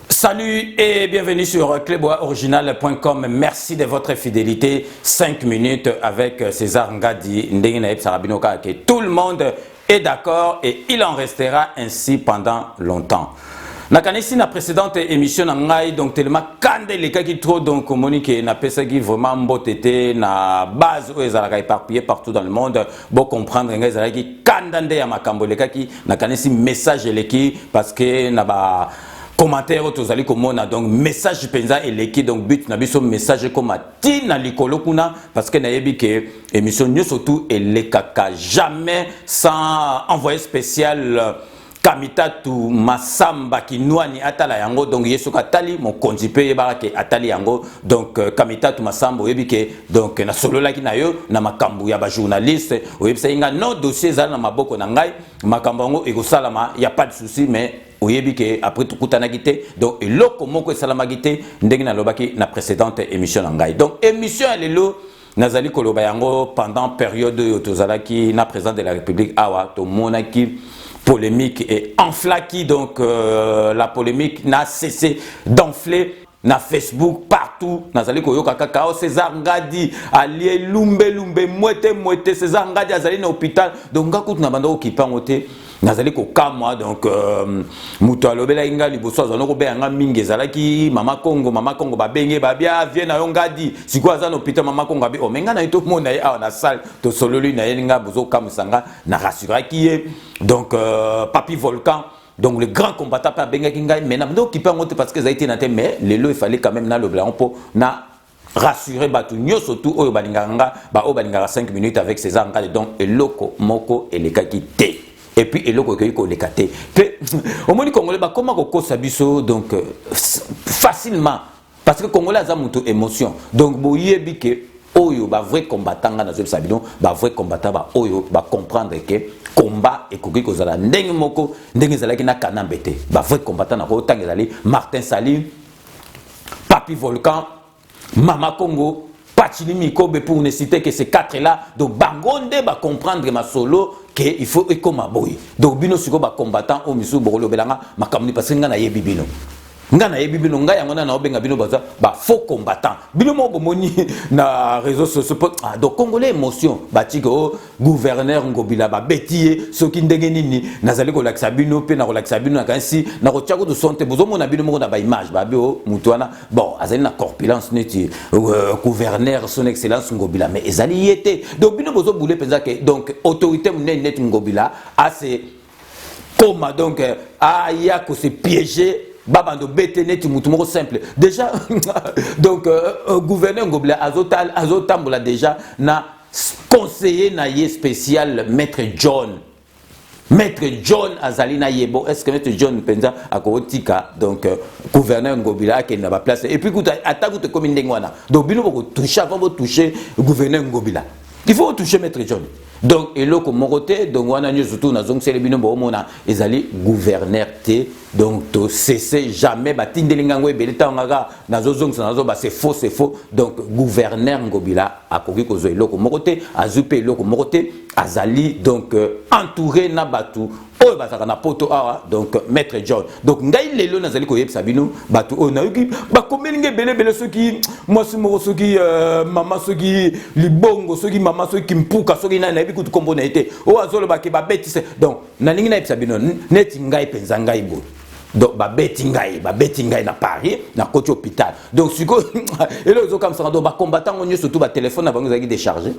Salut et bienvenue sur cleboisoriginal.com. Merci de votre fidélité. 5 minutes avec César Ngadi, Ndengena Sarabinoka, que tout le monde est d'accord et il en restera ainsi pendant longtemps. Nakanisi na précédente émission nangai donc tellement kande les cas qui trop donc Monique na pesa qui vraiment mbotete na base où ezalaka éparpillé partout dans le monde bon comprendre ngai ezalaka qui kandande ya makambo les cas qui nakanisi message leki parce que na ba commentaire tozali komona donc message penza eleki donc but na biso message comme tina likolo kuna parce que na yebi que émission nyo surtout elekaka jamais sans envoyé spécial Kamitatu Masamba Kinwani Atala Yango donc yeso katali mon konjipe barake atali yango donc Kamitatu Masamba yebike donc na solo la kinayo na makambu ya ba journaliste oyebisa inga no dossier za na maboko na ngai makambu yango ekosalama y a pas de souci mais oyebike après tout kutana gite donc eloko moko esalama gite ndenge na lobaki na précédente émission na ngai donc émission lelo nazali koloba yango pendant période tozalaki na président de la République awa to monaki polémique et enflaquée donc la polémique n'a cessé d'enfler na Facebook partout nazali koyoka kakao César Ngadi allié lumbe mwete César Ngadi azali na hôpital donc ngakutu na bando okipango te nazali ko kamwa donc muto alobela inga liboso azana ko benga mingi ezalaki mama Congo ba benge ba bia vient na Ngadi siko azana hôpital mama Congo abi omenga na to mona ya na salle to sololi na yenga bozo kamusanga na rassuraki ye donc Papi Volcan donc le grand combattant par benga kinga mais na ndo kipa ngote parce que ça a été naté mais le lot il fallait quand même na le blanc pour na rassurer batu nyo surtout oyo balinganga ba o balinganga 5 minutes avec César Ngadi donc eloko moko elekaki te et puis eloko ko lekate pe au moni congolais ba comment ko sabiso donc facilement parce que congolais a muto émotion donc boyebi que oyo ba vrai combattant na zo sabino ba vrai combattant ba oyo ba comprendre que combat et koki kozala ndenge moko ndenge zalaki na kanambete ba vrai combattant na ko tanga zali Martin Salim Papi Volcan Mama Congo Pachili Mikobe pour ne citer que ces quatre là donc bangonde ba comprendre ma solo que il faut ekoma boy donc bino siko ba combattant o misu bolo belanga makamni parce que ngana yebi bino ngana yebi bino nga yango na obenga bino baza ba faux combattant bino mo bomoni na réseaux sociaux donc congolais émotion batiko gouverneur ngobila ba betiye soki ndenge nini nazali ko laksa bino pe na ko laksa bino na kansi na ko tiako de sonte bozo mona bino mo na ba image ba bio mutuana bon azali na corpulence neti gouverneur son excellence ngobila mais ezali yete donc bino bozo boule penza que donc autorité net ngobila a se coma donc a ya ko se piéger babando betenet mutumoko simple déjà donc gouverneur ngobila azotambola déjà na conseiller na ye spécial maître John azali na yebo est-ce que maître John penza akotika donc gouverneur ngobila ke na ba place et puis kuta atakuta comme ndengwana donc bino boko toucher avant de toucher gouverneur ngobila il faut toucher maître John donc eloko moroté donc wana nyo surtout na zong selebino bo mona ezali gouverneur te donc to cesser jamais batindelinga ngo ebeleta ngaka na zong nazo ba c'est faux donc gouverneur ngobila akoki kozo eloko moroté azupe eloko moroté azali donc entouré na batu oyo bazaka na poto awa donc maître John donc ngai lelo nazali ko yebisa bino batu oyo na yuki bakomelinga belebele soki mwasi moko soki mama soki libongo soki mama soki mpuka soki na kutu kombo na été o azolo ba ke ba betise donc na ningi na yebisa bino neti ngai penza ngai bo donc ba beti ngai na Paris na côté hôpital donc siko elo zo comme ça donc ba combattant on surtout ba téléphone na bango zaki décharger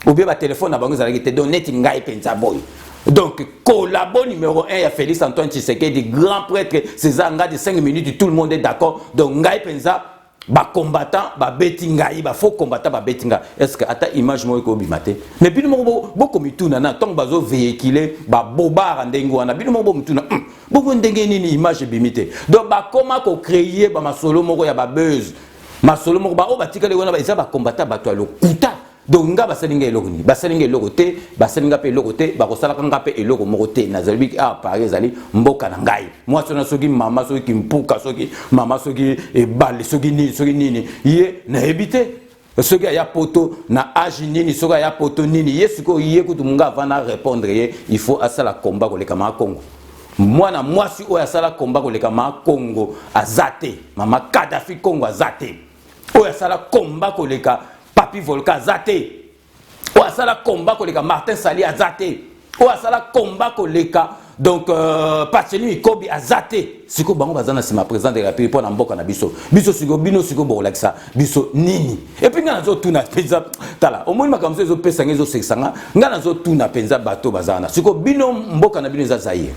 ou bien ba téléphone na bango zaki te donc neti ngai penza boy donc collabo numéro 1 ya Félix Antoine Tshisekedi grand prêtre César Ngadi 5 minutes tout le monde est d'accord donc ngai penza ba combattant ba betinga ba faux combattant ba betinga est-ce que ata image mo ko bimate mais bino mo boko mituna na tong bazo véhiculer ba bobara ndengo wana bino mo mituna boko ndenge nini image bimite donc ba comment ko créer ba masolo moko ya ba buzz masolo moko ba o batika le wana ba isa ba combattant ba to lo kuta donc nga basalinga eloko ni basalinga eloko te basalinga pe eloko te bakosala kanga pe eloko moko te nazali Paris ezali mboka na ngai moi sona soki mama soki mpuka soki mama soki ebale soki nini ye na ebite soki aya poto na âge nini soki aya poto nini ye siko ye kutu munga vana répondre ye il faut asala combat koleka ma Congo mwana mwasi oyo asala combat koleka ma Congo azate mama Kadhafi Congo azate oyo asala combat koleka Papi Volka azate oyo asala combat koleka Martin Sali azate oyo asala combat koleka donc Pacheli Mikobi azate siko bango bazana sima président de la République pour na mboka na biso siko bino siko bolakisa biso nini et puis ngana zo tuna penza tala omoni makamso zo pesa ngezo seksanga ngana zo tuna penza bato bazana siko bino mboka na bino za Zaïre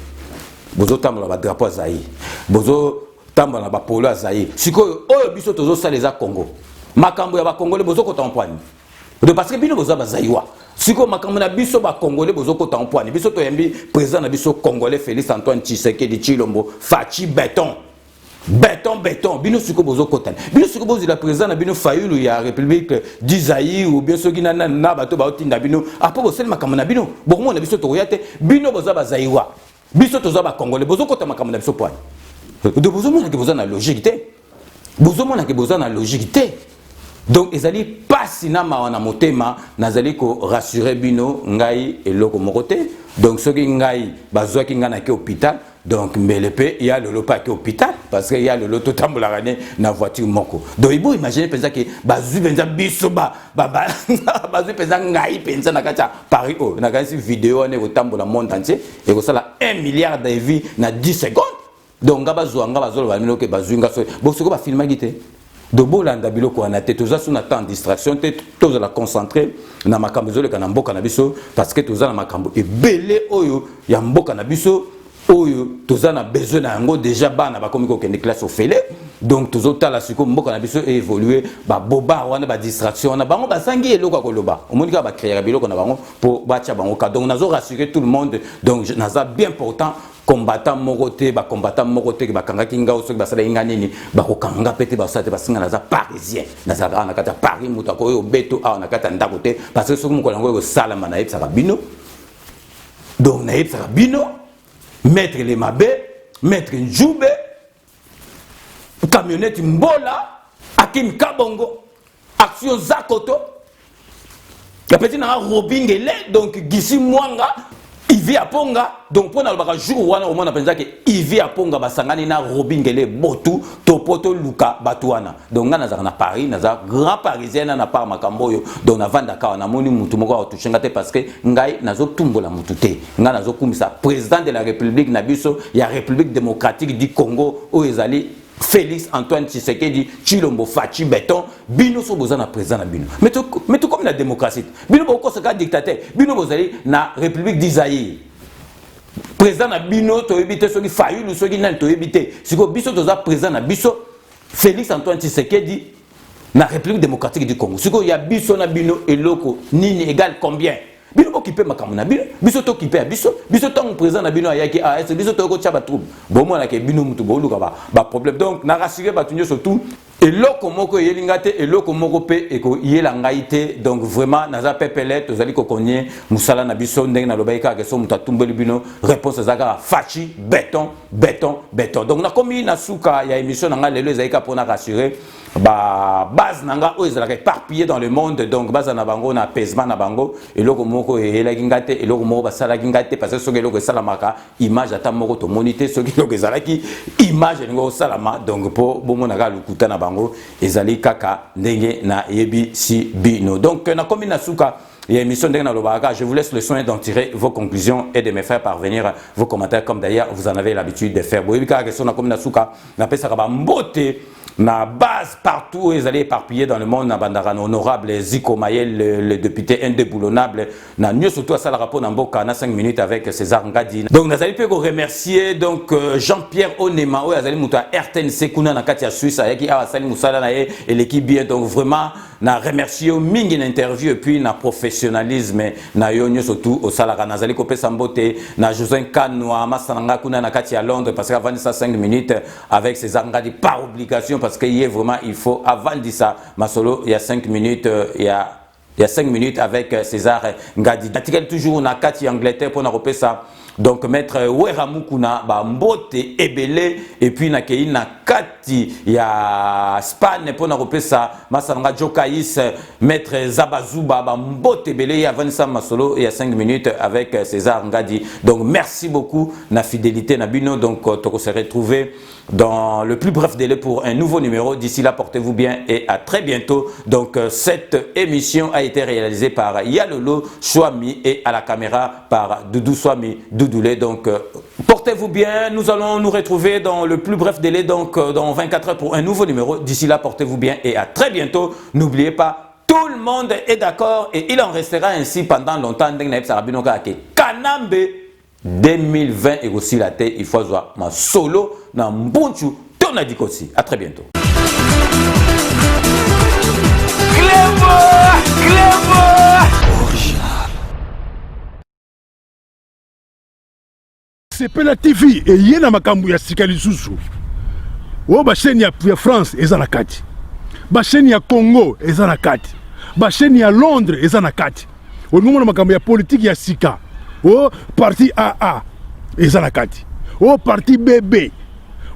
bozo tambola ba drapeau Zaïre bozo tambola ba polo Zaïre siko oyo biso tozo saleza Congo makambo ya ba Congolais bozo ko tampwani de parce que bino bozo ba Zaïwa siko makambo na biso ba Congolais bozo ko tampwani biso to yembi président na biso Congolais Félix Antoine Tshisekedi Tshilombo Fachi béton bino siko bozo kotani bino siko bozo la président na bino Fayulu ya République du Zaïre ou bien soki na bato ba otinda bino apo bosel makambo na bino bomo na biso to yate bino bozo ba Zaïwa biso toza ba Congolais bozo kota makambo na biso pwani de bozo mona ke bozo na logique te bozo mona ke bozo na logique te donc ezali pasi na mawa na motema nazali ko rassurer bino ngai eloko moko te donc soki ngai bazwaki nga na ke hôpital donc mbelepe il y a le lopa ke hôpital parce que il y a le loto tambola rane na voiture moko donc il faut imaginer pensa que bazui pensa biso bazui pensa ngai pensa na kata Paris oh na kasi vidéo ne ko tambola monde entier et ko sala 1 milliard de vies na 10 secondes donc nga bazwa nga bazolo ba mino ke bazui nga so bo soko ba filma gite de bolanda biloko wana te toza suna temps distraction te toza la concentrer na makambo zole kana mboka na biso parce que toza na makambo ebele oyo ya mboka na biso oyo toza na besoin na yango déjà bana bakomi ko kende classe ofele donc tozo tala siko mboka na biso évoluer ba boba wana ba distraction na bango basangi eloko koloba omonika ba créer biloko na bango pour bacha bango ka donc nazo rassurer tout le monde donc naza bien important combattant moroté ba combattant moroté ba kanga kinga osoki ba sala inga nini ba ko kanga pete ba sala te basinga naza parisien naza na kata Paris muta ko yo beto a na kata ndako te parce que soki moko ngo sala mana epsa bino donc na epsa bino maître les mabe maître Njoube camionnette Mbola Akim Kabongo action Zakoto la petite na Robingele donc Gisi Mwanga Ivi Aponga donc pour na baka jour wana au moins na penza que Ivi Aponga basangani na Robingele Botu Topoto Luka Batuana donc nga na Paris na grand parisien na par makamboyo donc na vanda ka na moni mutu moko otushenga te parce que ngai nazo tumbola mutu te nga nazo kumisa président de la République na biso ya République démocratique du Congo o ezali Félix Antoine Tshisekedi Tshilombo Fachi béton bino so bozana président na bino mais tout comme la démocratie bino boko saka dictateur bino bozali na République du Zaïre président na bino to ebité soki Fayulu soki nan to ebité siko biso toza président na biso Félix Antoine Tshisekedi na République démocratique du Congo siko ya biso na bino eloko nini égal combien bino occupé makambo na bino biso to occupé ya biso tant président na bino ayaki est biso to ko tcha ba trouble bon moi na ke bino mutu bo luka ba problème donc na rassurer ba tunyo surtout eloko moko yelinga te eloko moko pe eko yela ngai te donc vraiment naza pepele tozali ko konye musala na biso ndenge na lobaika ke so mutu atumbeli bino réponse zaka fachi béton donc na komi na suka ya émission na nga lelo ezalika pona rassurer ba base nanga o ezalaka éparpillé dans le monde donc base na bango na apaisement na bango eloko moko eyelaki ngate eloko moko basalaki ngate parce que soki eloko esalamaka image ata moko tomoni te soki eloko ezalaki image elingo osalama donc po bomonaka lokuta na bango ezali kaka ndenge na yebi si bino donc na komi na suka et émission de Nalobaka, je vous laisse le soin d'en tirer vos conclusions et de me faire parvenir vos commentaires comme d'ailleurs vous en avez l'habitude de faire. Boyebika question na comme na suka na pesa ka ba mbote na base partout ils allaient éparpillés dans le monde na bandara honorable Ziko Mayel le député indéboulonnable na mieux surtout à ça le rapport na mboka na 5 minutes avec César Ngadi. Donc nous allons peut remercier donc Jean-Pierre Onema ou azali muta RTNC kuna na kati ya Suisse ayaki a sali musala na et l'équipe bien donc vraiment na remercier mingi na interview et puis na professionnalisme na yo surtout au salaka nazali ko pesa mbote na Josin Kanwa masananga kuna na kati ya Londres parce qu'avant ça 5 minutes avec César Ngadi par obligation parce qu'il y a vraiment il faut avant de ça ma solo il y a 5 minutes il y a Il y a 5 minutes avec César Ngadi. Article toujours na kati Angleterre pour na ça. Donc maître Weramukuna ba mbote ebele et puis na kei na kati ya Spain pour na ça. Masanga Jokais maître Zabazuba ba mbote ebele ya Vanessa Masolo il y a 5 minutes avec César Ngadi. Donc merci beaucoup na fidélité na bino. Donc on se retrouve dans le plus bref délai pour un nouveau numéro. D'ici là, portez-vous bien et à très bientôt. Donc cette émission a été réalisée par Yalolo Swami et à la caméra par Doudou Swami Doudoulé. Donc portez-vous bien. Nous allons nous retrouver dans le plus bref délai, donc dans 24 heures pour un nouveau numéro. D'ici là, portez-vous bien et à très bientôt. N'oubliez pas, tout le monde est d'accord et il en restera ainsi pendant longtemps. Kanambe 2020 et aussi la tête, il faut voir ma solo dans Mbunchu, ton a dit aussi. À très bientôt. C'est Pela TV et yena makambu ya sikali susu. O ba chaîne ya France eza na kati. Ba chaîne ya Congo eza na kati. Ba chaîne ya Londres eza na kati. O ngomona makambu ya politique ya sika. O parti AA eza na kati. O parti BB.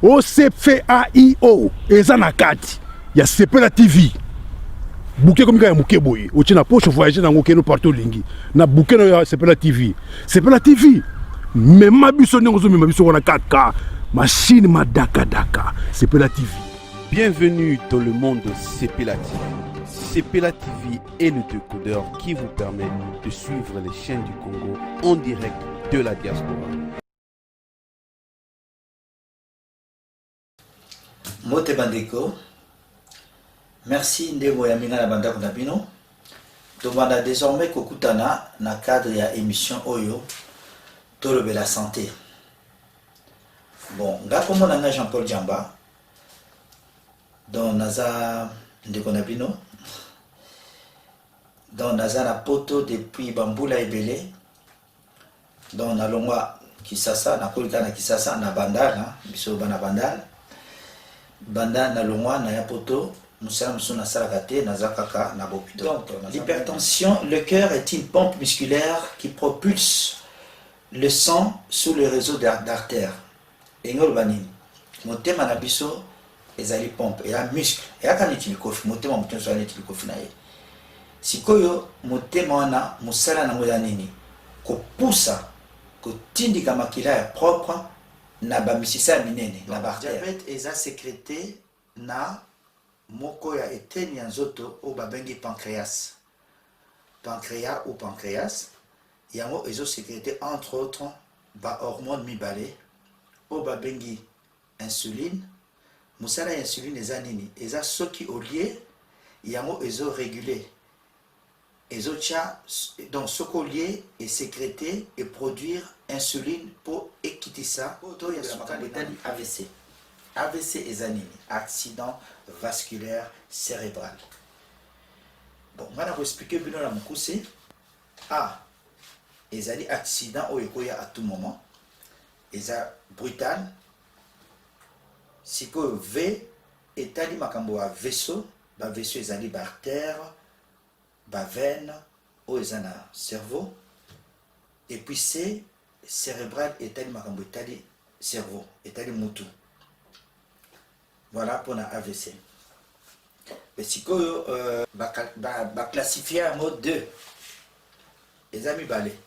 O CFAIO eza na kati. Ya Sepela TV. Bouquet comme ya muke boye. O tina poche voyager na ngokeno partout lingi. Na bouquet ya Sepela TV. Sepela TV. Mais ma biso n'engozo mais ma biso wana 4K. Machine ma daka daka. Sepela TV. Bienvenue dans le monde de Sepela TV. Sepela TV est le décodeur qui vous permet de suivre les chaînes du Congo en direct de la diaspora. Mote Bandeko, merci Ndebo Yamina na Banda Konabino. Tobanda désormais Kokutana na cadre ya émission Oyo Tolobe la santé. Bon, nga komo na Jean-Paul Djamba dans Naza Ndeko Nabino dans Naza na poto depuis Bambula Ebele dans na longwa Kisasa na kolika na Kisasa na Bandal biso bana Bandal banda na longwa na ya poto musala musuna salakate na zakaka na bopito. Donc l'hypertension, le cœur est une pompe musculaire qui propulse le sang sous le réseau d'artères. Engol banini motema na biso ezali pompe et la muscle et aka neti likofi motema mutino so neti likofi na ye sikoyo motema wana musala na ngoya nini ko poussa ko tindika makila ya propre na bamisisa minene na diabète eza sécrété na moko ya eteni ya nzoto o babengi pancréas ou pancréas yango ezo sécrété entre autres ba hormone mibale o babengi insuline. Musala insuline eza nini eza soki olie yango ezo réguler ezo tia donc soko lié et sécréter et produire insuline pour ekitisa to ya sukali AVC. AVC eza nini accident vasculaire cérébral. Bon mana ko expliquer bino na mukuse ezali accident o ekoya à tout moment eza brutal. Siko V etali makambo a vaisseau, ba vaisseau ezali ba artère, ba veine, o ezana cerveau. Et puis C cérébral etali makambo etali cerveau, etali mutu. Voilà pour la AVC. Mais siko ba classifier en mode 2. Ezami balé.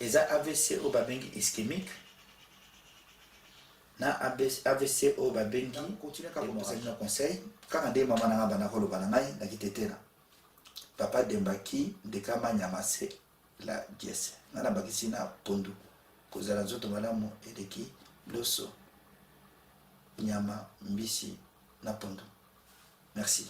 Eza AVC o babengi ischémique. Na AVC o babengi continue ka komosali na conseil kaka nde mama na bana ko loba na ngai na kitetela papa dembaki ndekama nyamase la dièse na bakisi na pondu kozala nzoto malamu eleki loso nyama mbisi na pondu. Merci.